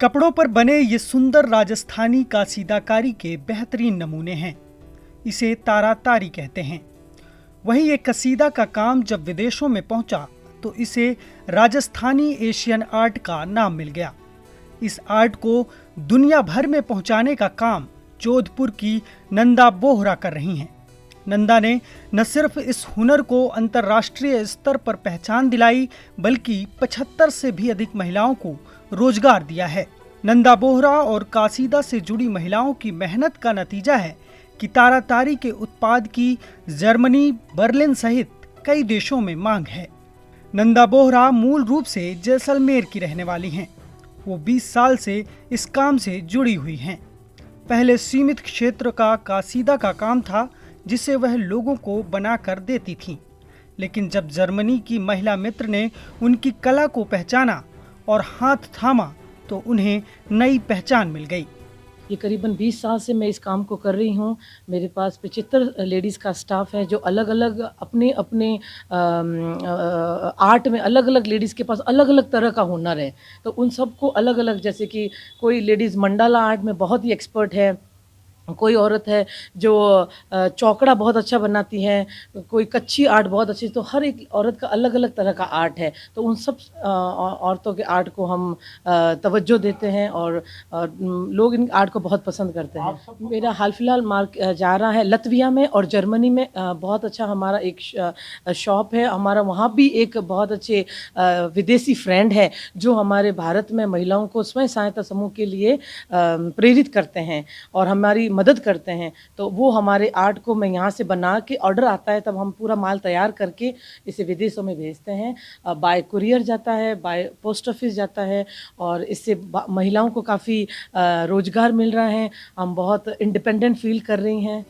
कपड़ों पर बने ये सुंदर राजस्थानी कासीदाकारी के बेहतरीन नमूने हैं। इसे तारातारी कहते हैं। वहीं ये कसीदा का काम जब विदेशों में पहुंचा तो इसे राजस्थानी एशियन आर्ट का नाम मिल गया। इस आर्ट को दुनिया भर में पहुंचाने का काम जोधपुर की नंदा बोहरा कर रही हैं। नंदा ने न सिर्फ इस हुनर को अंतर्राष्ट्रीय स्तर पर पहचान दिलाई बल्कि 75 से भी अधिक महिलाओं को रोजगार दिया है। नंदा बोहरा और कासीदा से जुड़ी महिलाओं की मेहनत का नतीजा है कि तारातारी के उत्पाद की जर्मनी, बर्लिन सहित कई देशों में मांग है। नंदा बोहरा मूल रूप से जैसलमेर की रहने वाली हैं। वो 20 साल से इस काम से जुड़ी हुई हैं। पहले सीमित क्षेत्र का कासीदा का काम था जिसे वह लोगों को बना कर देती थीं। लेकिन जब जर्मनी की महिला मित्र ने उनकी कला को पहचाना और हाथ थामा तो उन्हें नई पहचान मिल गई। ये करीबन 20 साल से मैं इस काम को कर रही हूँ। मेरे पास 75 लेडीज़ का स्टाफ है जो अलग अलग अपने आर्ट में अलग अलग लेडीज़ के पास अलग अलग तरह का हुनर है। तो उन सबको अलग अलग, जैसे कि कोई लेडीज़ मंडाला आर्ट में बहुत ही एक्सपर्ट है, कोई औरत है जो चौकड़ा बहुत अच्छा बनाती है, कोई कच्ची आर्ट बहुत अच्छी। तो हर एक औरत का अलग अलग तरह का आर्ट है। तो उन सब औरतों के आर्ट को हम तवज्जो देते हैं और लोग इन आर्ट को बहुत पसंद करते हैं। मेरा हाल फिलहाल मार्क जा रहा है लतविया में और जर्मनी में। बहुत अच्छा हमारा एक शॉप है। हमारा वहाँ भी एक बहुत अच्छे विदेशी फ्रेंड है जो हमारे भारत में महिलाओं को स्वयं सहायता समूह के लिए प्रेरित करते हैं और हमारी मदद करते हैं। तो वो हमारे आर्ट को मैं यहाँ से बना के ऑर्डर आता है तब हम पूरा माल तैयार करके इसे विदेशों में भेजते हैं। बाय कुरियर जाता है, बाय पोस्ट ऑफिस जाता है और इससे महिलाओं को काफ़ी रोजगार मिल रहा है। हम बहुत इंडिपेंडेंट फील कर रही हैं।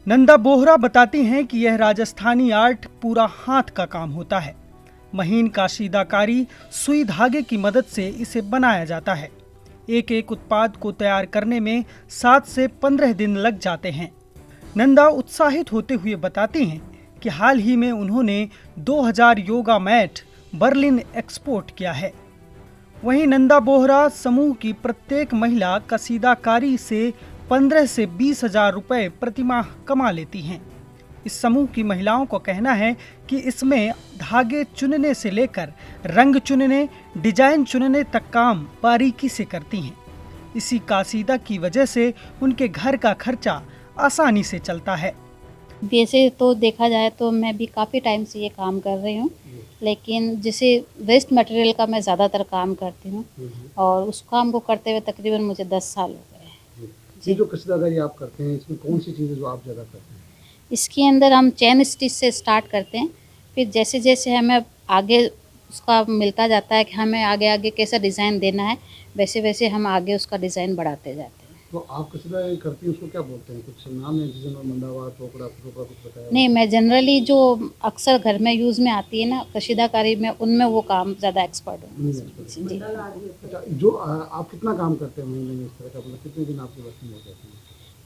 नंदा बोहरा बताती हैं कि यह राजस्थानी आर्ट पूरा हाथ का काम होता है। महीन काशीदाकारी सुई धागे की मदद से इसे बनाया जाता है। एक एक उत्पाद को तैयार करने में 7 से 15 दिन लग जाते हैं। नंदा उत्साहित होते हुए बताती हैं कि हाल ही में उन्होंने 2000 योगा मैट बर्लिन एक्सपोर्ट किया है। वहीं नंदा बोहरा समूह की प्रत्येक महिला कसीदाकारी से 15 से 20 हजार रुपये प्रतिमाह कमा लेती हैं। इस समूह की महिलाओं को कहना है कि इसमें धागे चुनने से लेकर रंग चुनने, डिजाइन चुनने तक काम बारीकी से करती हैं। इसी कासीदा की वजह से उनके घर का खर्चा आसानी से चलता है। वैसे तो देखा जाए तो मैं भी काफ़ी टाइम से ये काम कर रही हूँ, लेकिन जैसे वेस्ट मटेरियल का मैं ज़्यादातर काम करती हूँ और उस काम को करते हुए तकरीबन मुझे 10 साल हो गए। ये जो कसीदाकारी आप करते हैं इसमें कौन सी चीज़ें जो आप ज़्यादा करते हैं? इसके अंदर हम चैन स्टिच से स्टार्ट करते हैं, फिर जैसे जैसे हमें आगे उसका मिलता जाता है कि हमें आगे आगे कैसा डिज़ाइन देना है, वैसे वैसे हम आगे उसका डिज़ाइन बढ़ाते जाते हैं। तो आप कसीदाकारी करती हैं उसको क्या बोलते हैं? कुछ नाम है जिसमें मंडावा, चौकड़ा कुछ बताया? नहीं, मैं जनरली जो अक्सर घर में यूज़ में आती है ना कशीदाकारी में, उनमें वो काम ज़्यादा एक्सपर्ट हूँ जी। अच्छा, जो आप कितना काम करते हैं महीने में इस तरह का, मतलब कितने दिन आपकी वर्किंग हो जाती है?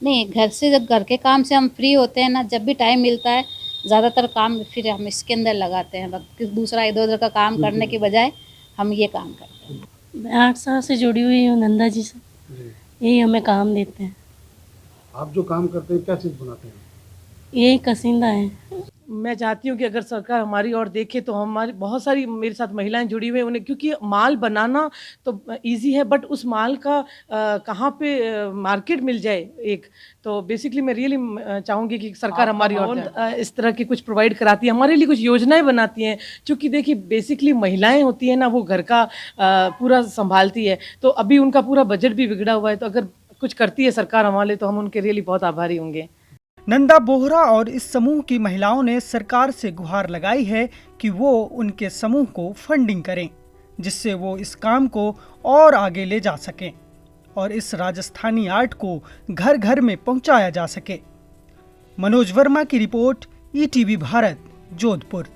नहीं, घर से जब घर के काम से हम फ्री होते हैं ना, जब भी टाइम मिलता है ज़्यादातर काम फिर हम इसके अंदर लगाते हैं। वक्त दूसरा इधर उधर का काम करने के बजाय हम ये काम करते हैं। मैं 8 साल से जुड़ी हुई हूँ नंदा जी से। यही हमें काम देते हैं। आप जो काम करते हैं क्या चीज़ बनाते हैं? यही कसीदा है। मैं चाहती हूँ कि अगर सरकार हमारी ओर देखे तो हमारी बहुत सारी मेरे साथ महिलाएं जुड़ी हुई हैं। उन्हें क्योंकि माल बनाना तो इजी है बट उस माल का कहाँ पे मार्केट मिल जाए एक, तो बेसिकली मैं रियली चाहूँगी कि सरकार हमारी ओर इस तरह की कुछ प्रोवाइड कराती है, हमारे लिए कुछ योजनाएं बनाती हैं। क्योंकि देखिए बेसिकली महिलाएं होती हैं ना, वो घर का पूरा संभालती है, तो अभी उनका पूरा बजट भी बिगड़ा हुआ है। तो अगर कुछ करती है सरकार हमारे, तो हम उनके रियली बहुत आभारी होंगे। नंदा बोहरा और इस समूह की महिलाओं ने सरकार से गुहार लगाई है कि वो उनके समूह को फंडिंग करें, जिससे वो इस काम को और आगे ले जा सकें और इस राजस्थानी आर्ट को घर घर में पहुंचाया जा सके। मनोज वर्मा की रिपोर्ट, ETV भारत, जोधपुर।